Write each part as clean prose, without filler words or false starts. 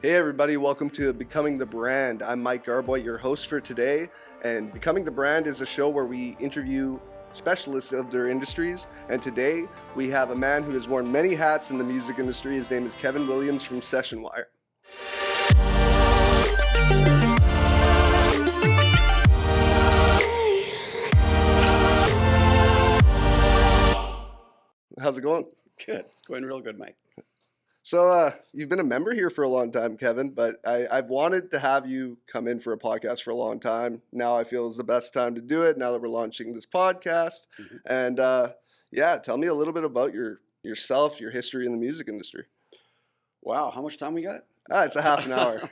Hey everybody, welcome to Becoming the Brand. I'm Mike Arboit, your host for today, and Becoming the Brand is a show where we interview specialists of their industries, and today we have a man who has worn many hats in the music industry. His name is Kevin Williams from Sessionwire. How's it going? Good. It's going real good, Mike. So you've been a member here for a long time, Kevin, but I've wanted to have you come in for a podcast for a long time. Now I feel is the best time to do it now that we're launching this podcast. Mm-hmm. And tell me a little bit about yourself, your history in the music industry. Wow, how much time we got? It's a half an hour.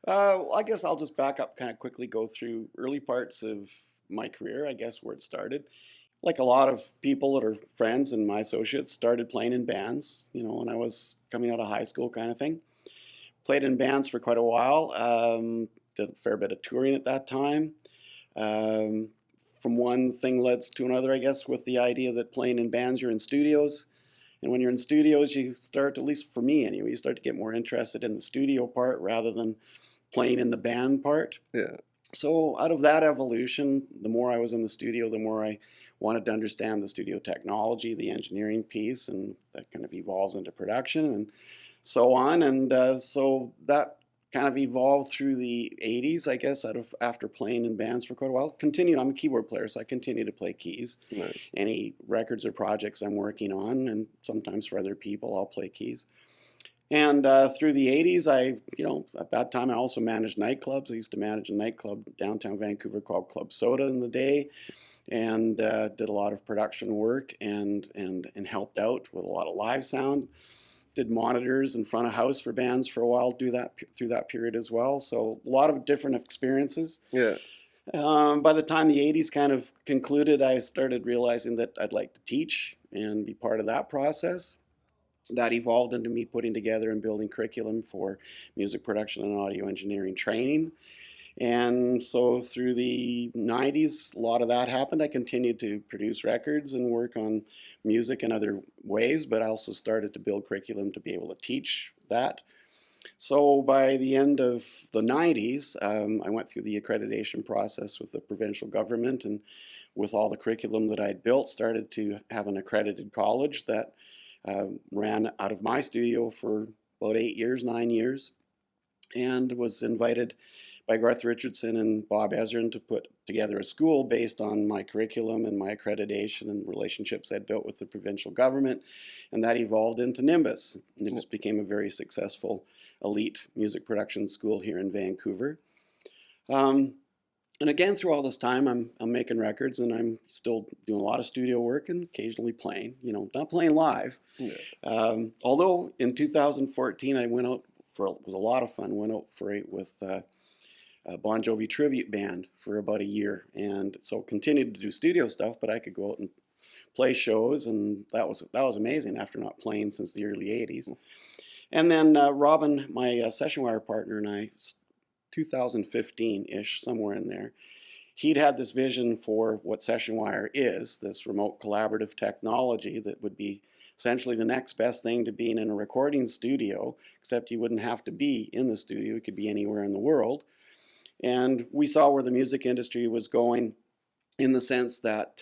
Well, I guess I'll just back up kind of quickly, go through early parts of my career, I guess, where it started. Like a lot of people that are friends and my associates, started playing in bands, when I was coming out of high school kind of thing. Played in bands for quite a while, did a fair bit of touring at that time. From one thing led to another, I guess, with the idea that playing in bands, you're in studios. And when you're in studios, you start, at least for me anyway, you start to get more interested in the studio part rather than playing in the band part. Yeah. So out of that evolution, the more I was in the studio, the more I wanted to understand the studio technology, the engineering piece, and that kind of evolves into production and so on. And so that kind of evolved through the 80s, I guess, after playing in bands for quite a while. I'm a keyboard player, so I continue to play keys. Right. Any records or projects I'm working on, and sometimes for other people, I'll play keys. And through the 80s, at that time, I also managed nightclubs. I used to manage a nightclub downtown Vancouver called Club Soda in the day, and did a lot of production work and helped out with a lot of live sound. Did monitors in front of house for bands for a while, through that period as well. So a lot of different experiences. Yeah. By the time the 80s kind of concluded, I started realizing that I'd like to teach and be part of that process. That evolved into me putting together and building curriculum for music production and audio engineering training. And so through the 90s, a lot of that happened. I continued to produce records and work on music in other ways, but I also started to build curriculum to be able to teach that. So by the end of the 90s, I went through the accreditation process with the provincial government, and with all the curriculum that I'd built, started to have an accredited college that ran out of my studio for about 9 years, and was invited by Garth Richardson and Bob Ezrin to put together a school based on my curriculum and my accreditation and relationships I'd built with the provincial government, and that evolved into Nimbus. Nimbus became a very successful elite music production school here in Vancouver. And again, through all this time, I'm making records, and I'm still doing a lot of studio work and occasionally playing, not playing live. Yeah. Although in 2014, I went out it was a lot of fun, went out for it with a Bon Jovi tribute band for about a year. And so continued to do studio stuff, but I could go out and play shows, and that was amazing after not playing since the early 80s. And then Robin, my Sessionwire partner, and I, 2015-ish, somewhere in there, he'd had this vision for what Sessionwire is, this remote collaborative technology that would be essentially the next best thing to being in a recording studio, except you wouldn't have to be in the studio. It could be anywhere in the world. And we saw where the music industry was going, in the sense that,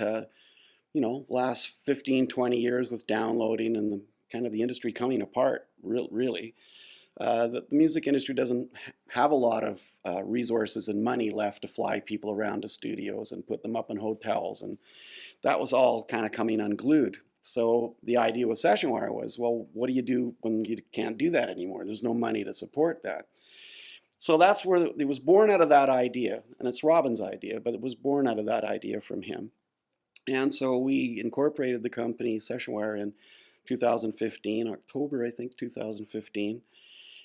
last 15, 20 years with downloading and the industry coming apart, really, that the music industry doesn't have a lot of resources and money left to fly people around to studios and put them up in hotels. And that was all kind of coming unglued. So the idea with Sessionwire was, well, what do you do when you can't do that anymore? There's no money to support that. So that's where it was born out of that idea. And it's Robin's idea, but it was born out of that idea from him. And so we incorporated the company Sessionwire in 2015, October, I think, 2015.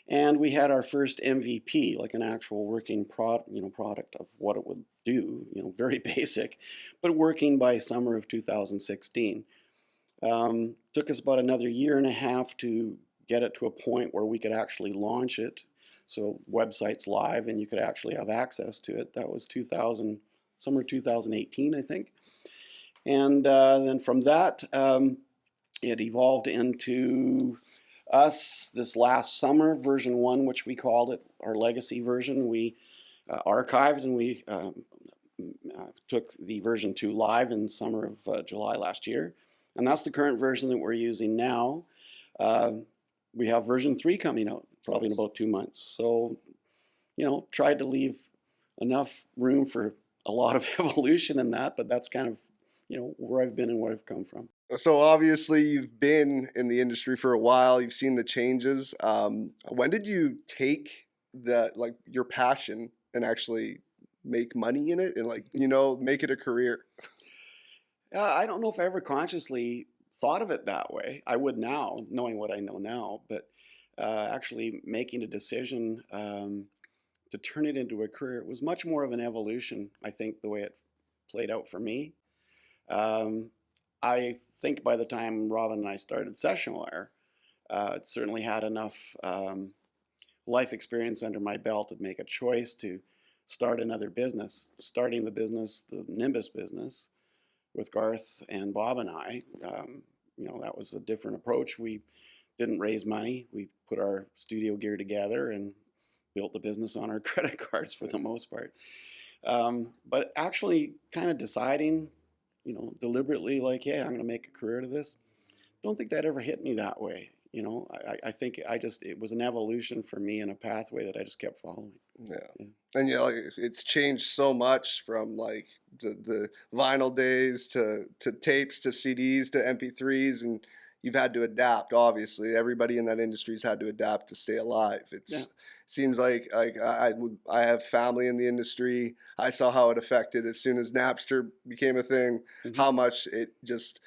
And we had our first MVP, like an actual working product of what it would do, very basic, but working by summer of 2016. Took us about another year and a half to get it to a point where we could actually launch it. So website's live and you could actually have access to it. That was summer 2018, I think. And then from that, it evolved into Us, this last summer, version 1, which we called it, our legacy version, we archived, and we took the version 2 live in summer of July last year. And that's the current version that we're using now. We have version 3 coming out probably in about 2 months. So, tried to leave enough room for a lot of evolution in that, but that's kind of, where I've been and where I've come from. So obviously you've been in the industry for a while. You've seen the changes. When did you take your passion and actually make money in it and make it a career? I don't know if I ever consciously thought of it that way. I would now, knowing what I know now, but actually making a decision to turn it into a career was much more of an evolution, I think, the way it played out for me. I think by the time Robin and I started Sessionwire, it certainly had enough life experience under my belt to make a choice to start another business. Starting the business, the Nimbus business, with Garth and Bob and I, that was a different approach. We didn't raise money. We put our studio gear together and built the business on our credit cards for the most part. But actually kind of deciding, deliberately, like, yeah, I'm going to make a career to this. Don't think that ever hit me that way. I think it was an evolution for me and a pathway that I just kept following. Yeah. And it's changed so much from like the vinyl days to tapes to CDs to MP3s, and you've had to adapt. Obviously, everybody in that industry's had to adapt to stay alive. It seems like I have family in the industry. I saw how it affected as soon as Napster became a thing. Mm-hmm. How much it just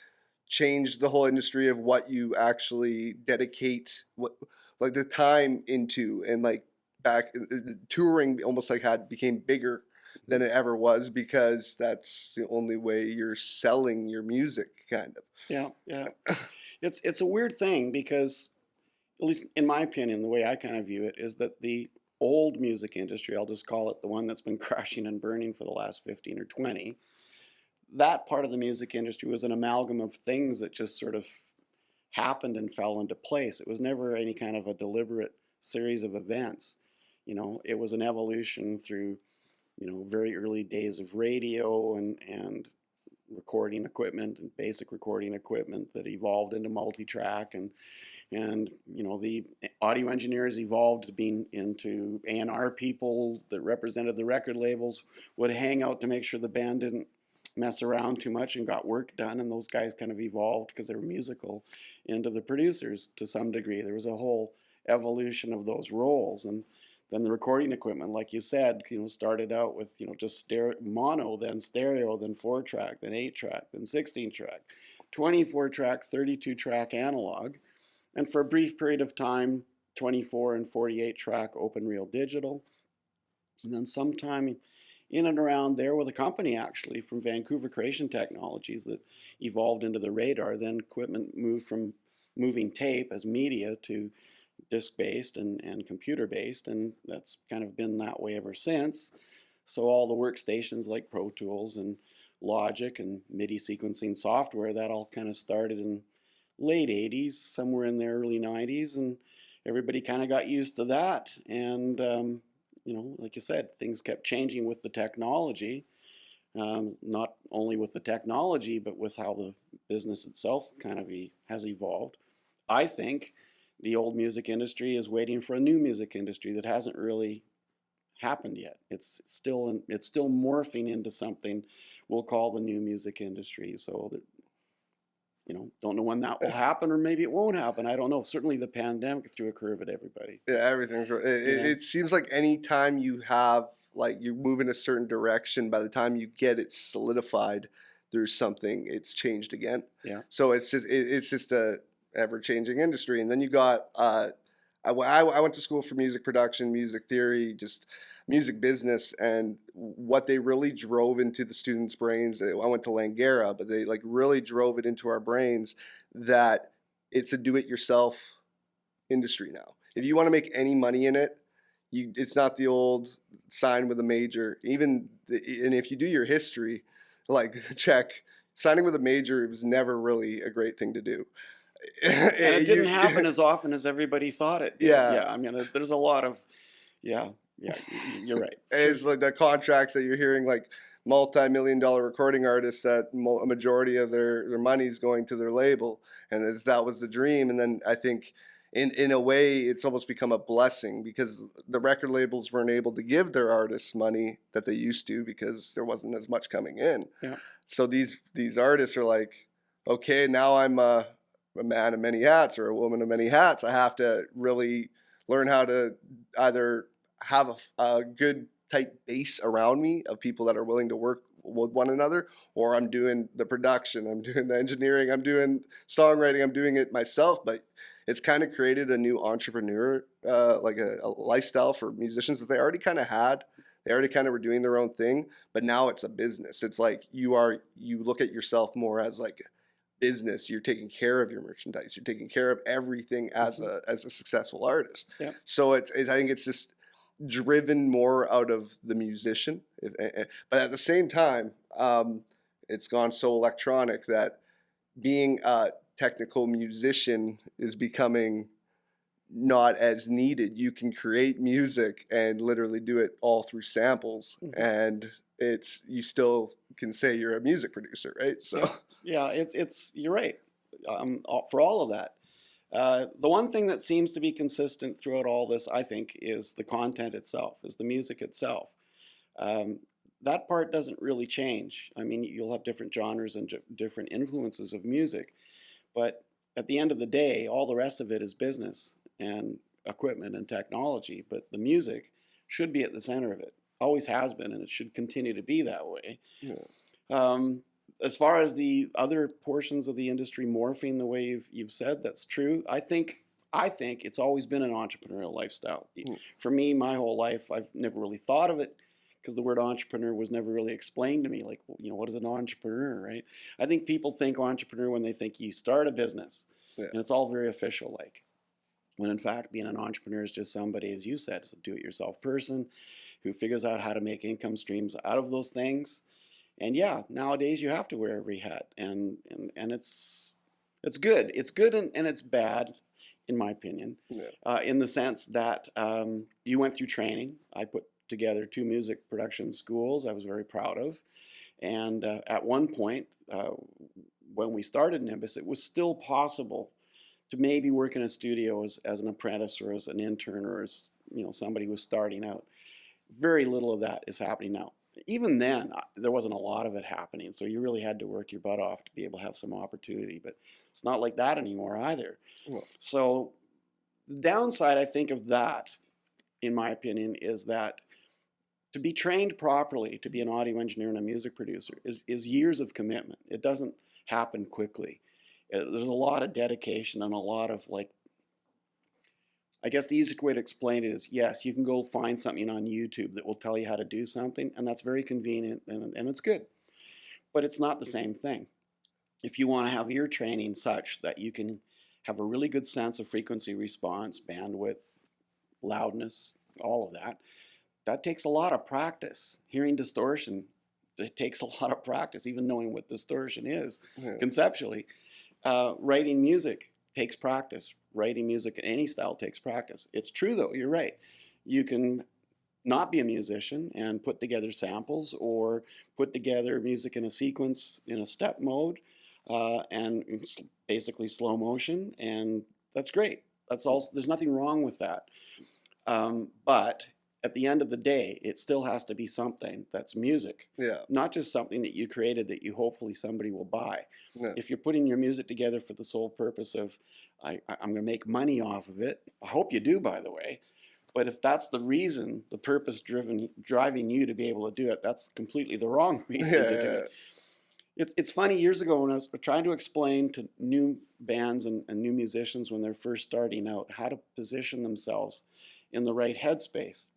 changed the whole industry of what you actually dedicate the time into, and back touring almost became bigger than it ever was, because that's the only way you're selling your music, kind of. Yeah. It's a weird thing because, at least in my opinion, the way I kind of view it is that the old music industry, I'll just call it the one that's been crashing and burning for the last 15 or 20, that part of the music industry was an amalgam of things that just sort of happened and fell into place. It was never any kind of a deliberate series of events. It was an evolution through, very early days of radio and recording equipment and basic recording equipment that evolved into multi-track, and the audio engineers evolved to being into A&R people that represented the record labels, would hang out to make sure the band didn't mess around too much and got work done, and those guys kind of evolved because they were musical into the producers to some degree. There was a whole evolution of those roles, and then the recording equipment, like you said, started out with just mono, then stereo, then 4-track, then 8-track, then 16-track, 24-track, 32-track analog, and for a brief period of time, 24 and 48-track open reel digital, and then sometime in and around there with a company actually from Vancouver, Creation Technologies, that evolved into the radar. Then equipment moved from moving tape as media to disc-based and computer-based, and that's kind of been that way ever since. So all the workstations like Pro Tools and Logic and MIDI sequencing software, that all kind of started in late 80s, somewhere in the early 90s, and everybody kind of got used to that. And like you said, things kept changing with the technology, not only with the technology, but with how the business itself kind of has evolved. I think the old music industry is waiting for a new music industry that hasn't really happened yet. It's still morphing into something we'll call the new music industry. So that, don't know when that will happen, or maybe it won't happen. I don't know. Certainly the pandemic threw a curve at everybody. Yeah, everything's. It seems like any time you have you move in a certain direction, by the time you get it solidified, there's something. It's changed again. Yeah. So it's just a ever-changing industry. And then you got I went to school for music production, music theory, just music business, and what they really drove into the students' brains. I went to Langara, but they really drove it into our brains that it's a do-it-yourself industry now. If you want to make any money in it, it's not the old sign with a major. And if you do your history, check signing with a major, it was never really a great thing to do. And it didn't You- happen as often as everybody thought it did. Yeah. Yeah, I mean, there's a lot of, yeah, yeah, you're right. It's like the contracts that you're hearing, like multi-million-dollar recording artists that a majority of their money is going to their label, and that was the dream. And then I think in a way it's almost become a blessing because the record labels weren't able to give their artists money that they used to because there wasn't as much coming in. Yeah. So these artists are like, okay, now I'm a man of many hats or a woman of many hats. I have to really learn how to either have a good tight base around me of people that are willing to work with one another, or I'm doing the production, I'm doing the engineering, I'm doing songwriting, I'm doing it myself. But it's kind of created a new entrepreneur, like a lifestyle for musicians that they already kind of had. They already kind of were doing their own thing, but now it's a business. It's like you look at yourself more as like business. You're taking care of your merchandise. You're taking care of everything as a successful artist. Yeah. So I think it's just driven more out of the musician, but at the same time, it's gone so electronic that being a technical musician is becoming not as needed. You can create music and literally do it all through samples, and you still can say you're a music producer, right? So yeah, it's you're right, for all of that. The one thing that seems to be consistent throughout all this, I think, is the content itself, is the music itself. That part doesn't really change. I mean, you'll have different genres and different influences of music, but at the end of the day, all the rest of it is business and equipment and technology, but the music should be at the center of it. Always has been, and it should continue to be that way. Yeah. As far as the other portions of the industry morphing the way you've said, that's true. I think it's always been an entrepreneurial lifestyle. For me, my whole life, I've never really thought of it because the word entrepreneur was never really explained to me. Like, what is an entrepreneur, right? I think people think entrepreneur when they think you start a business, and it's all very official, like. When in fact, being an entrepreneur is just somebody, as you said, is a do-it-yourself person who figures out how to make income streams out of those things. And yeah, nowadays you have to wear every hat, and it's good. It's good and it's bad, in my opinion, in the sense that you went through training. I put together 2 music production schools I was very proud of. And at one point, when we started Nimbus, it was still possible to maybe work in a studio as an apprentice or as an intern or as somebody who was starting out. Very little of that is happening now. Even then, there wasn't a lot of it happening, so you really had to work your butt off to be able to have some opportunity, but it's not like that anymore either. So the downside, I think, of that, in my opinion, is that to be trained properly to be an audio engineer and a music producer is years of commitment. It doesn't happen quickly. There's a lot of dedication and a lot of, like, I guess the easiest way to explain it is, yes, you can go find something on YouTube that will tell you how to do something, and that's very convenient, and it's good. But it's not the same thing. If you want to have ear training such that you can have a really good sense of frequency response, bandwidth, loudness, all of that, that takes a lot of practice. Hearing distortion, it takes a lot of practice, even knowing what distortion is conceptually. Writing music takes practice. Writing music in any style takes practice. It's true, though, you're right. You can not be a musician and put together samples or put together music in a sequence in a step mode and basically slow motion, and that's great. That's all. There's nothing wrong with that. But at the end of the day, it still has to be something that's music. Not just something that you created that you hopefully somebody will buy. If you're putting your music together for the sole purpose of, I'm going to make money off of it, I hope you do, by the way. But if that's the reason, the purpose driving you to be able to do it, that's completely the wrong reason to do it. It's funny, years ago when I was trying to explain to new bands and new musicians when they're first starting out how to position themselves in the right headspace.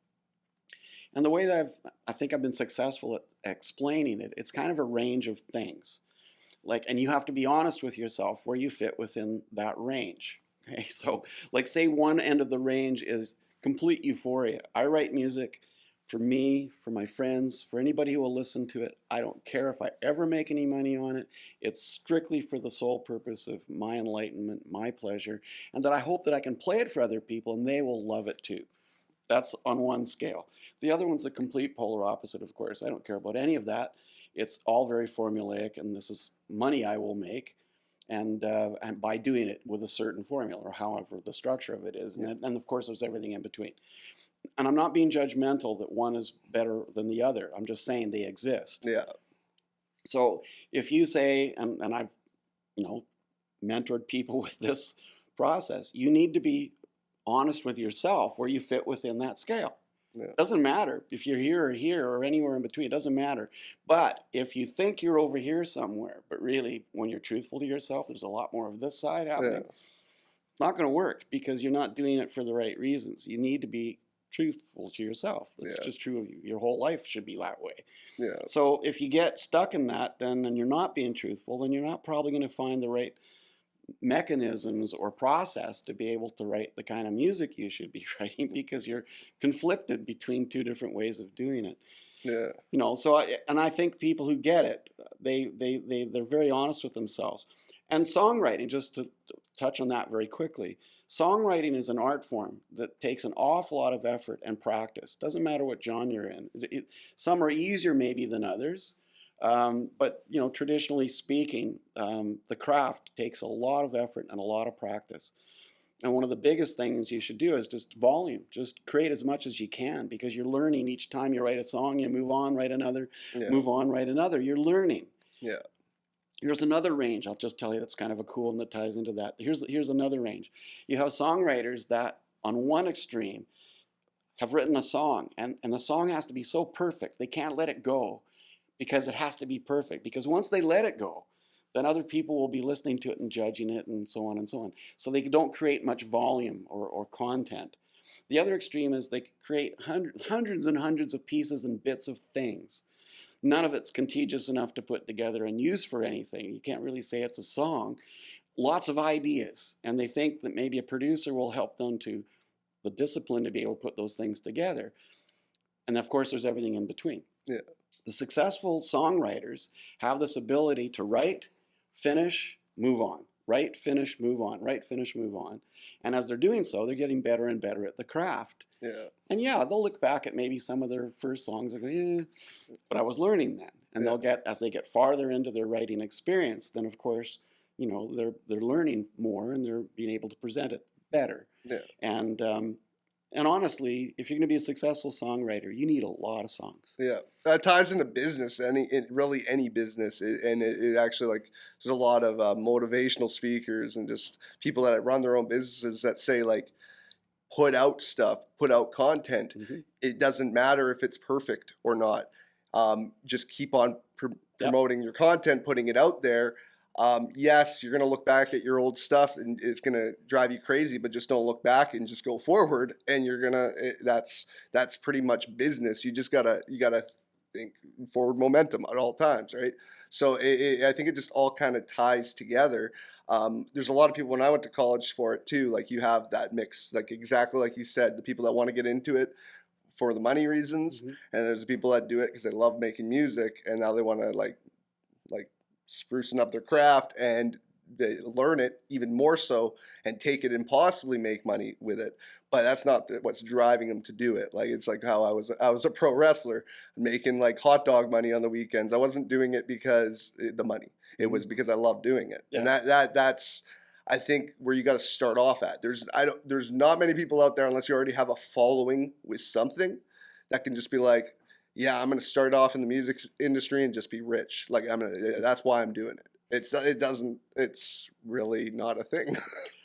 And the way that I think I've been successful at explaining it, it's kind of a range of things. And you have to be honest with yourself where you fit within that range. Okay, so like say one end of the range is complete euphoria. I write music for me, for my friends, for anybody who will listen to it. I don't care if I ever make any money on it. It's strictly for the sole purpose of my enlightenment, my pleasure, and that I hope that I can play it for other people and they will love it too. That's on one scale. The other one's the complete polar opposite, of course. I don't care about any of that. It's all very formulaic, and this is money I will make, and by doing it with a certain formula, or however the structure of it is. And of course, there's everything in between. And I'm not being judgmental that one is better than the other. I'm just saying they exist. Yeah. So if you say, and I've, mentored people with this process, you need to be honest with yourself where you fit within that scale. Yeah. It doesn't matter if you're here or here or anywhere in between. It doesn't matter. But if you think you're over here somewhere, but really when you're truthful to yourself, there's a lot more of this side happening. Yeah. It's not going to work because you're not doing it for the right reasons. You need to be truthful to yourself. It's just true of you. Your whole life should be that way. Yeah. So if you get stuck in that, then and you're not being truthful, then you're not probably going to find the right mechanisms or process to be able to write the kind of music you should be writing, because you're conflicted between two different ways of doing it. Yeah. So I think people who get it, they're very honest with themselves. And songwriting, just to touch on that very quickly, songwriting is an art form that takes an awful lot of effort and practice. Doesn't matter what genre you're in. Some are easier maybe than others. But traditionally speaking, the craft takes a lot of effort and a lot of practice. And one of the biggest things you should do is just volume. Just create as much as you can, because you're learning each time you write a song. You move on, write another, move on, write another. You're learning. Yeah. Here's another range. I'll just tell you that's kind of a cool one that ties into that. Here's another range. You have songwriters that on one extreme have written a song, and the song has to be so perfect they can't let it go, because it has to be perfect. Because once they let it go, then other people will be listening to it and judging it and so on and so on. So they don't create much volume or content. The other extreme is they create hundreds and hundreds of pieces and bits of things. None of it's contagious enough to put together and use for anything. You can't really say it's a song. Lots of ideas. And they think that maybe a producer will help them to the discipline to be able to put those things together. And of course, there's everything in between. Yeah. The successful songwriters have this ability to write, finish, move on. Write, finish, move on. Write, finish, move on. And as they're doing so, they're getting better and better at the craft. Yeah. And they'll look back at maybe some of their first songs and go, but I was learning then. And they'll get, as they get farther into their writing experience, then of course, they're learning more and they're being able to present it better. Yeah. And honestly, if you're going to be a successful songwriter, you need a lot of songs. Yeah, that ties into business, really any business, and it actually, there's a lot of motivational speakers and just people that run their own businesses that say, put out stuff, put out content. Mm-hmm. It doesn't matter if it's perfect or not. Just keep on promoting your content, putting it out there. Yes, you're going to look back at your old stuff and it's going to drive you crazy, but just don't look back and just go forward. And you're going to, that's pretty much business. You gotta think forward momentum at all times. Right. So I think it just all kind of ties together. There's a lot of people when I went to college for it too, you have that mix, exactly like you said, the people that want to get into it for the money reasons. Mm-hmm. And there's the people that do it because they love making music and now they want to sprucing up their craft and they learn it even more so and take it and possibly make money with it. But that's not what's driving them to do it. It's like how I was a pro wrestler making hot dog money on the weekends. I wasn't doing it because the money. It was because I loved doing it. Yeah. And that's I think where you got to start off at. There's not many people out there unless you already have a following with something that can just be yeah, I'm going to start off in the music industry and just be rich. That's why I'm doing it. It's really not a thing.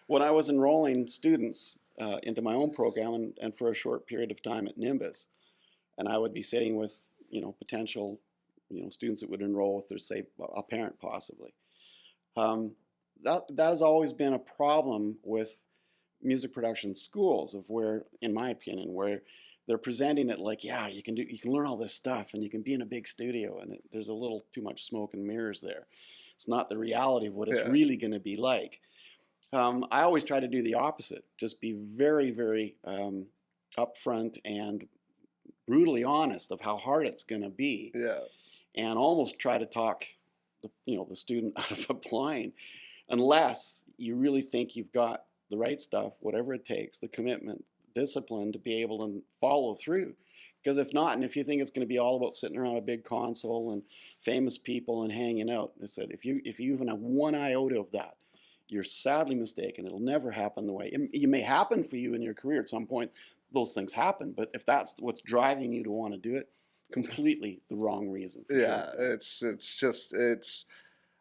When I was enrolling students into my own program and for a short period of time at Nimbus, and I would be sitting with, potential, students that would enroll with their, say, a parent possibly. That has always been a problem with music production schools where, in my opinion, where they're presenting it you can learn all this stuff and you can be in a big studio and there's a little too much smoke and mirrors there. It's not the reality of what it's really going to be like. I always try to do the opposite. Just be very, very upfront and brutally honest of how hard it's going to be, Yeah. and almost try to talk the student out of applying, unless you really think you've got the right stuff, whatever it takes, the commitment, discipline to be able to follow through. Because if not, and if you think it's going to be all about sitting around a big console and famous people and hanging out, I said, if you even have one iota of that, you're sadly mistaken. It'll never happen the way it may happen for you in your career at some point. Those things happen, but if that's what's driving you to want to do it, completely the wrong reason. Yeah, sure.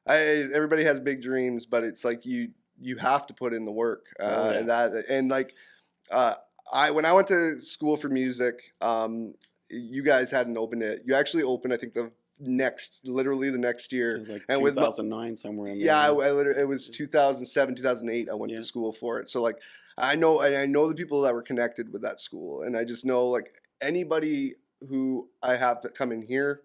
Everybody has big dreams, but it's like you have to put in the work, and like when I went to school for music, you guys hadn't opened it. You actually opened, I think, literally the next year. It was like and 2009 somewhere in there. Yeah, it was 2007, 2008. I went to school for it. So like I know the people that were connected with that school, and I just know like anybody who I have that come in here,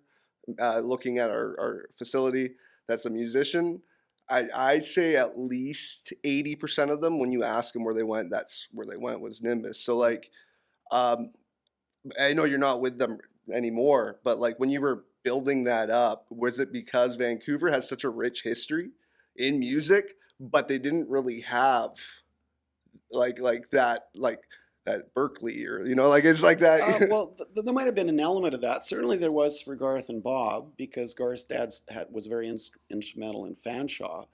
looking at our facility, that's a musician. I'd say at least 80% of them, when you ask them where they went, that's where they went, was Nimbus. So like, I know you're not with them anymore, but like when you were building that up, was it because Vancouver has such a rich history in music, but they didn't really have like that Berkeley, or like it's like that? Well, there might have been an element of that. Certainly there was for Garth and Bob, because Garth's dad was very instrumental in Fanshawe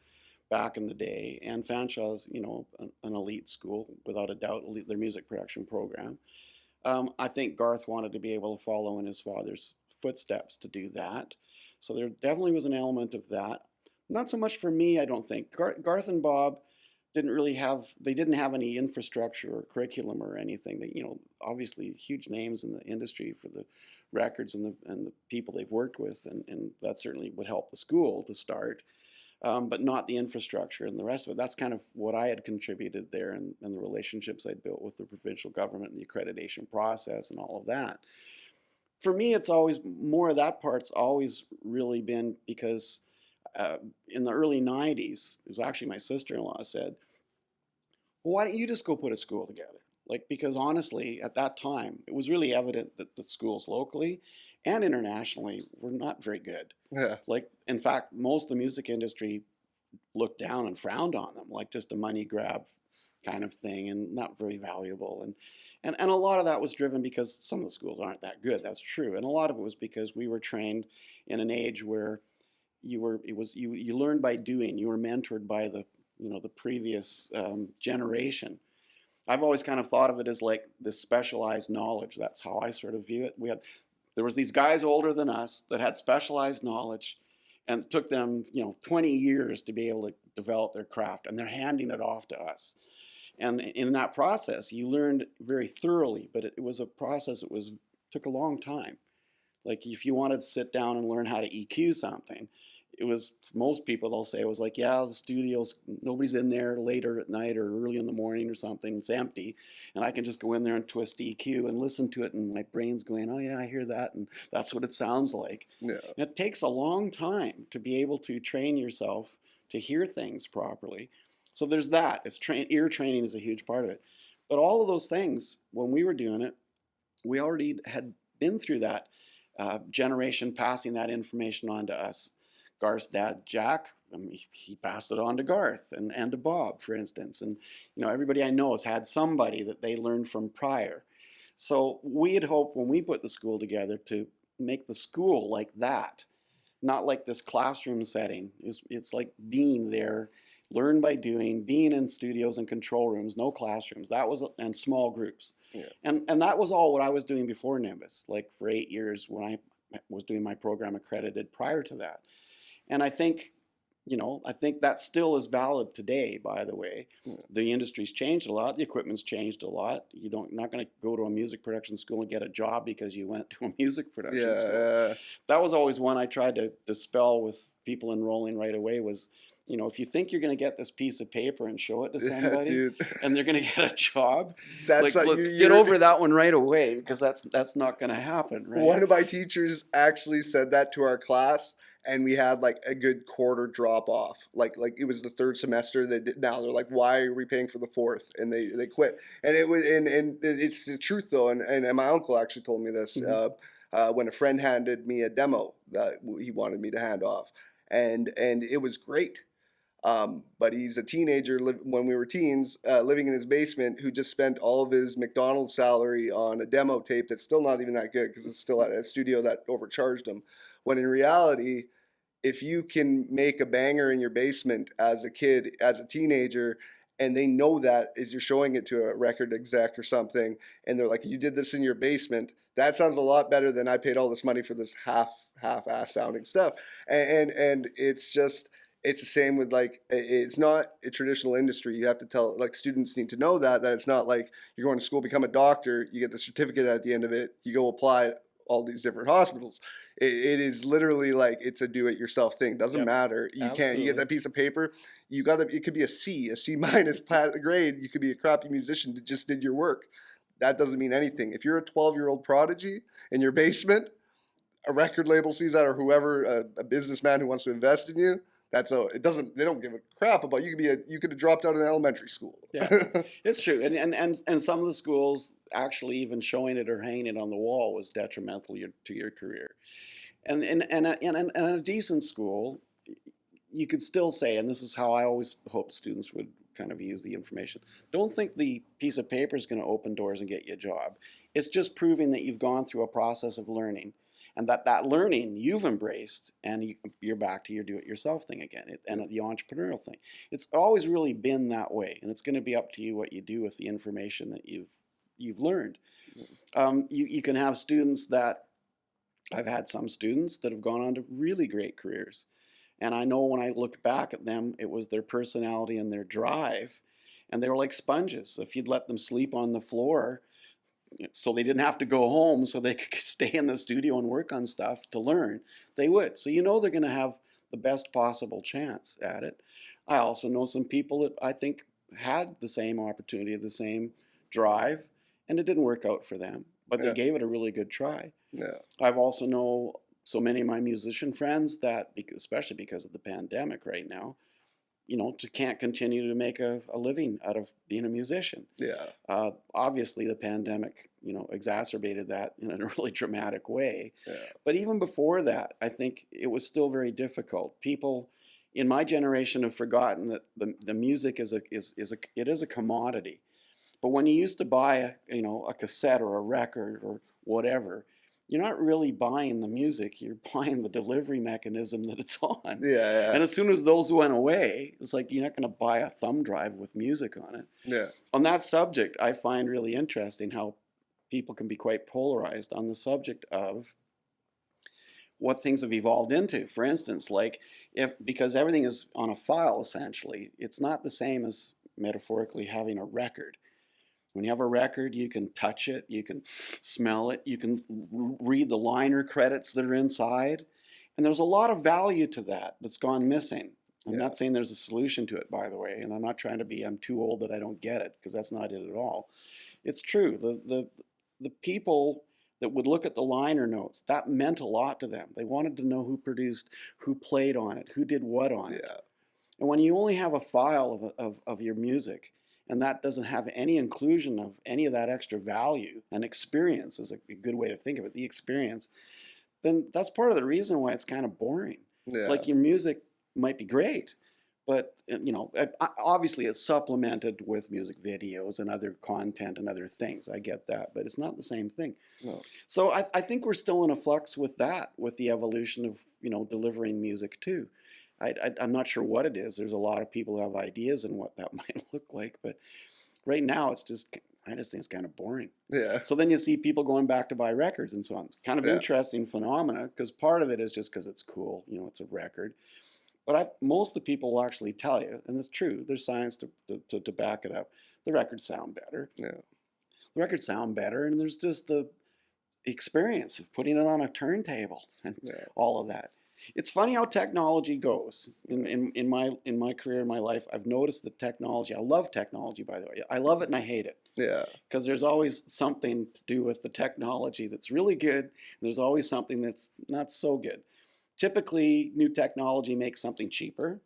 back in the day, and Fanshaw's an elite school without a doubt, their music production program. I think Garth wanted to be able to follow in his father's footsteps to do that, so there definitely was an element of that. Not so much for me, I don't think. Garth and Bob didn't have any infrastructure or curriculum or anything. They, obviously huge names in the industry for the records and the people they've worked with, and that certainly would help the school to start, but not the infrastructure and the rest of it. That's kind of what I had contributed there, and the relationships I'd built with the provincial government and the accreditation process and all of that. For me, it's always more of that part's always really been because in the early 90s, it was actually my sister-in-law said, well, why don't you just go put a school together? Like, because honestly, at that time, it was really evident that the schools locally and internationally were not very good. Yeah. Like, in fact, most of the music industry looked down and frowned on them, like just a money grab kind of thing, and not very valuable. And a lot of that was driven because some of the schools aren't that good. That's true. And a lot of it was because we were trained in an age where you learned by doing. You were mentored by the previous generation. I've always kind of thought of it as like this specialized knowledge. That's how I sort of view it. There was these guys older than us that had specialized knowledge, and it took them 20 years to be able to develop their craft, and they're handing it off to us. And in that process, you learned very thoroughly, but it was a process that took a long time. Like if you wanted to sit down and learn how to EQ something, it was, for most people, they'll say it was like, yeah, the studio's, nobody's in there later at night or early in the morning or something, it's empty, and I can just go in there and twist EQ and listen to it, and my brain's going, oh yeah, I hear that, and that's what it sounds like. Yeah. And it takes a long time to be able to train yourself to hear things properly. So there's that. Ear training is a huge part of it. But all of those things, when we were doing it, we already had been through that generation passing that information on to us. Garth's dad, Jack, he passed it on to Garth and to Bob, for instance. And everybody I know has had somebody that they learned from prior. So we had hoped when we put the school together to make the school like that, not like this classroom setting. It's like being there, learn by doing, being in studios and control rooms, no classrooms. And small groups. Yeah. And that was all what I was doing before Nimbus, like for 8 years when I was doing my program accredited prior to that. And I think that still is valid today, by the way. Yeah. The industry's changed a lot. The equipment's changed a lot. You're not going to go to a music production school and get a job because you went to a music production school. That was always one I tried to dispel with people enrolling right away was, if you think you're going to get this piece of paper and show it to somebody and they're going to get a job, get over that one right away, because that's not going to happen, right? One of my teachers actually said that to our class. and we had like a good quarter drop off. Like it was the third semester. Now they're like, why are we paying for the fourth? And they quit. And it was and it's the truth though. And my uncle actually told me this when a friend handed me a demo that he wanted me to hand off, and it was great. But he's a teenager when we were teens, living in his basement, who just spent all of his McDonald's salary on a demo tape that's still not even that good because it's still at a studio that overcharged him. When in reality, if you can make a banger in your basement as a kid, as a teenager, and they know that as you're showing it to a record exec or something, and they're like, "You did this in your basement." That sounds a lot better than I paid all this money for this half-ass sounding stuff. And it's just it's the same with like it's not a traditional industry. You have to tell like students need to know that it's not like you're going to school, become a doctor, you get the certificate at the end of it, you go apply at all these different hospitals. It is literally like it's a do-it-yourself thing. Doesn't matter. You can't. You get that piece of paper. You got to. It could be a C minus grade. You could be a crappy musician that just did your work. That doesn't mean anything. If you're a 12-year-old prodigy in your basement, a record label sees that, or whoever, a businessman who wants to invest in you. It doesn't. They don't give a crap about you. You could have dropped out of elementary school. Yeah, it's true. And some of the schools actually even showing it or hanging it on the wall was detrimental to your career. And in a decent school, you could still say, and this is how I always hope students would kind of use the information. Don't think the piece of paper is going to open doors and get you a job. It's just proving that you've gone through a process of learning, and that learning you've embraced, and you're back to your do-it-yourself thing again, and the entrepreneurial thing. It's always really been that way, and it's going to be up to you what you do with the information that you've learned. You can have students that I've had some students that have gone on to really great careers. And I know when I looked back at them, it was their personality and their drive. And they were like sponges. If you'd let them sleep on the floor, so they didn't have to go home, so they could stay in the studio and work on stuff to learn, they would. So you know they're going to have the best possible chance at it. I also know some people that I think had the same opportunity, the same drive, and it didn't work out for them. But they gave it a really good try. Yeah. I've also know so many of my musician friends that, especially because of the pandemic right now, can't continue to make a living out of being a musician. Yeah. Obviously, the pandemic, exacerbated that in a really dramatic way. Yeah. But even before that, I think it was still very difficult. People in my generation have forgotten that the music is a commodity. But when you used to buy a cassette or a record or whatever, you're not really buying the music, you're buying the delivery mechanism that it's on. Yeah. And as soon as those went away, it's like you're not going to buy a thumb drive with music on it. Yeah. On that subject, I find really interesting how people can be quite polarized on the subject of what things have evolved into. For instance, because everything is on a file essentially, it's not the same as metaphorically having a record. When you have a record, you can touch it, you can smell it, you can read the liner credits that are inside. And there's a lot of value to that that's gone missing. I'm not saying there's a solution to it, by the way, and I'm not trying to I'm too old that I don't get it, because that's not it at all. It's true. The people that would look at the liner notes, that meant a lot to them. They wanted to know who produced, who played on it, who did what on it. And when you only have a file of your music, and that doesn't have any inclusion of any of that extra value, and experience is a good way to think of it, the experience, then that's part of the reason why it's kind of boring. Yeah. Like your music might be great, but obviously it's supplemented with music videos and other content and other things. I get that, but it's not the same thing. No. So I think we're still in a flux with that, with the evolution of delivering music too. I'm not sure what it is. There's a lot of people who have ideas on what that might look like, but right now I just think it's kind of boring. Yeah. So then you see people going back to buy records and so on. Kind of interesting phenomena, because part of it is just because it's cool, it's a record. But most of the people will actually tell you, and it's true, there's science to back it up, the records sound better. Yeah. The records sound better, and there's just the experience of putting it on a turntable and all of that. It's funny how technology goes. In my career, in my life, I've noticed that technology. I love technology, by the way. I love it and I hate it. Yeah. Because there's always something to do with the technology that's really good, and there's always something that's not so good. typically new technology makes something cheaper,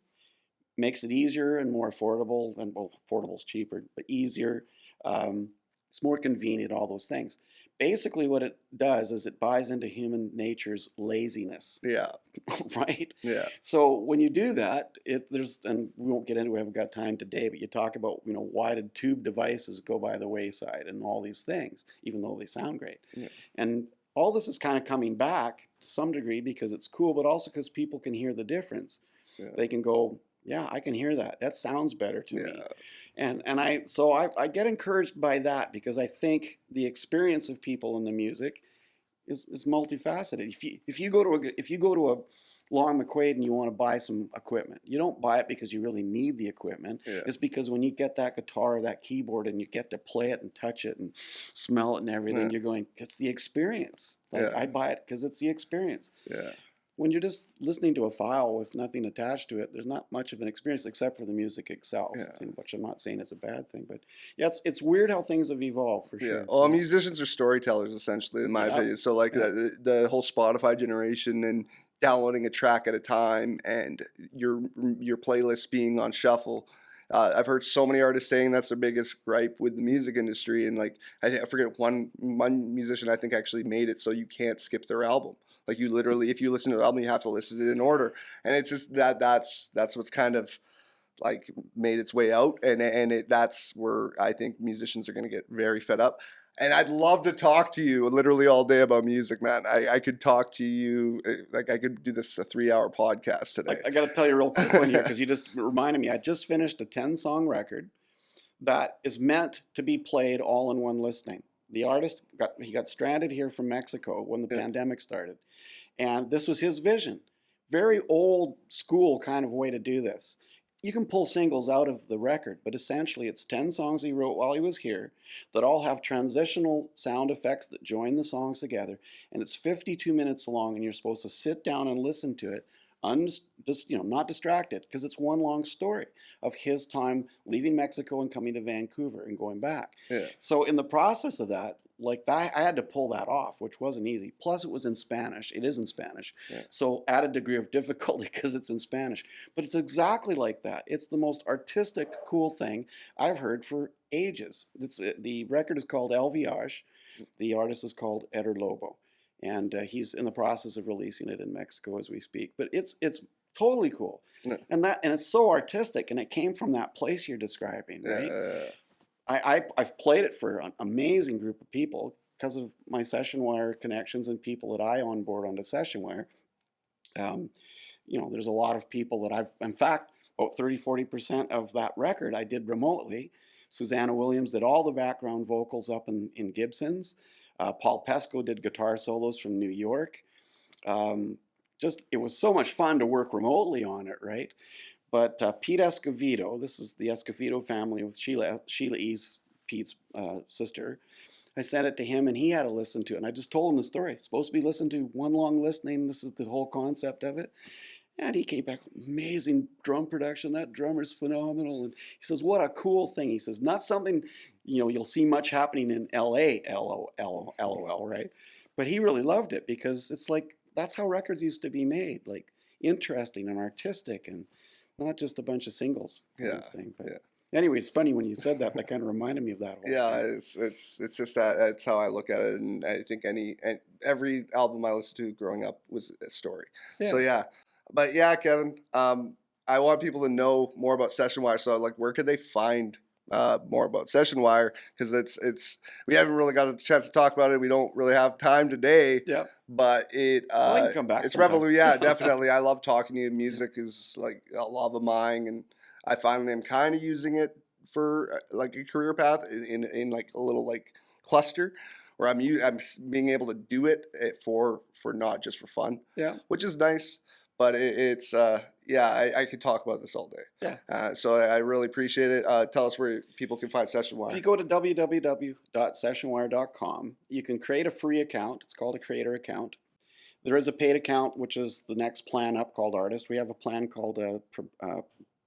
makes it easier and more affordable, and well, affordable is cheaper, but easier. It's more convenient, all those things. Basically, what it does is it buys into human nature's laziness, Yeah. right? Yeah. So when you do that, and we won't get into it, we haven't got time today, but you talk about, why did tube devices go by the wayside and all these things, even though they sound great. Yeah. And all this is kind of coming back to some degree because it's cool, but also because people can hear the difference. Yeah. They can go, yeah, I can hear that. That sounds better to me. Yeah. And I get encouraged by that because I think the experience of people in the music is multifaceted. If you go to a Long McQuaid and you want to buy some equipment, you don't buy it because you really need the equipment. Yeah. It's because when you get that guitar or that keyboard and you get to play it and touch it and smell it and everything, Yeah. you're going, it's the experience. Like Yeah. I buy it because it's the experience. Yeah. When you're just listening to a file with nothing attached to it, there's not much of an experience except for the music itself, Yeah. which I'm not saying is a bad thing. But yeah, it's weird how things have evolved for Yeah. sure. Well, musicians are storytellers essentially, in my Yeah. opinion. So like Yeah. the whole Spotify generation and downloading a track at a time and your playlist being on shuffle. I've heard so many artists saying that's their biggest gripe with the music industry, and like I forget one musician I think actually made it so you can't skip their album. Like you literally, if you listen to the album, you have to listen to it in order, and it's just that's what's kind of like made its way out, and that's where I think musicians are going to get very fed up. And I'd love to talk to you literally all day about music, man. I could talk to you like I could do this a 3-hour podcast today. I got to tell you a real quick one here because you just reminded me. I just finished a 10-song record that is meant to be played all in one listening. The artist got stranded here from Mexico when the pandemic started, and this was his vision. Very old school kind of way to do this. You can pull singles out of the record, but essentially it's 10 songs he wrote while he was here that all have transitional sound effects that join the songs together, and it's 52 minutes long, and you're supposed to sit down and listen to it just not distracted, because it's one long story of his time leaving Mexico and coming to Vancouver and going back. Yeah. So in the process of that, like that, I had to pull that off, which wasn't easy. Plus, it was in Spanish. It is in Spanish. Yeah. So added degree of difficulty because it's in Spanish. But it's exactly like that. It's the most artistic, cool thing I've heard for ages. The record is called El Viage. The artist is called Eder Lobo. And he's in the process of releasing it in Mexico as we speak. But it's totally cool. Yeah. And it's so artistic, and it came from that place you're describing, right? I've played it for an amazing group of people because of my Sessionwire connections and people that I onboard onto Sessionwire. There's a lot of people that in fact, about 30-40% of that record I did remotely. Susanna Williams did all the background vocals up in Gibson's. Paul Pesco did guitar solos from New York. It was so much fun to work remotely on it, right? But Pete Escovedo, this is the Escovedo family with Sheila E's, Pete's sister. I sent it to him, and he had to listen to it. And I just told him the story. It's supposed to be listened to one long listening. This is the whole concept of it. And he came back, amazing drum production. That drummer's phenomenal. And he says, what a cool thing. He says, not something you'll see much happening in L.A., LOL, right? But he really loved it because it's like, that's how records used to be made, like interesting and artistic and not just a bunch of singles kind of thing. But anyway, it's funny when you said that. That kind of reminded me of that whole thing. It's just that's how I look at it, and I think every album I listened to growing up was a story. Yeah. So but Kevin, I want people to know more about Sessionwire. So like, where could they find more about Sessionwire? Because it's we haven't really got a chance to talk about it. We don't really have time today. Yeah. But We can come back it's sometime. revolutionary. Yeah, definitely. I love talking to you. Music is like a love of mine, and I finally am kind of using it for like a career path in like a little like cluster where I'm being able to do it for not just for fun. Yeah. Which is nice. But I could talk about this all day. Yeah. So I really appreciate it. Tell us where people can find Sessionwire. If you go to www.sessionwire.com, you can create a free account. It's called a creator account. There is a paid account, which is the next plan up called Artist. We have a plan called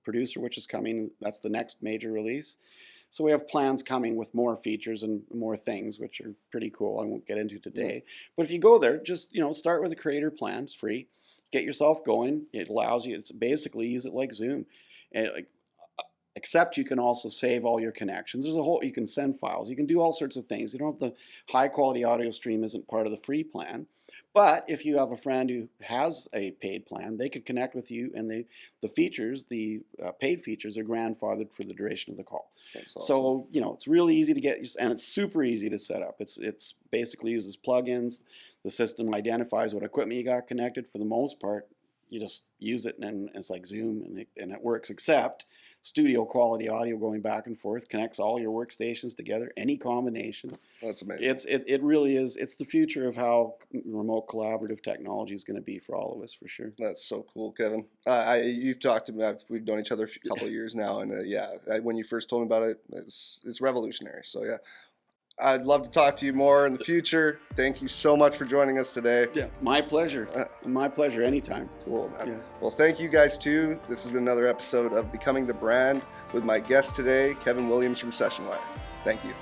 Producer, which is coming. That's the next major release. So we have plans coming with more features and more things, which are pretty cool. I won't get into today. But if you go there, just start with a creator plan. It's free. Get yourself going. It allows you. It's basically use it like Zoom, and except you can also save all your connections. You can send files. You can do all sorts of things. You don't have the high quality audio stream isn't part of the free plan. But if you have a friend who has a paid plan, they could connect with you, and the features, the paid features, are grandfathered for the duration of the call. That's awesome. So it's really easy to get, and it's super easy to set up. It's basically uses plugins. The system identifies what equipment you got connected. For the most part, you just use it, and it's like Zoom, and it works. Except studio quality audio going back and forth, connects all your workstations together, any combination. That's amazing. It really is. It's the future of how remote collaborative technology is going to be for all of us, for sure. That's so cool, Kevin. You've talked to me. We've known each other a couple of years now, and when you first told me about it, it's revolutionary. So yeah, I'd love to talk to you more in the future. Thank you so much for joining us today. Yeah, my pleasure. My pleasure. Anytime. Cool, man. Yeah. Well, thank you guys too. This has been another episode of Becoming the Brand with my guest today, Kevin Williams from Sessionwire. Thank you.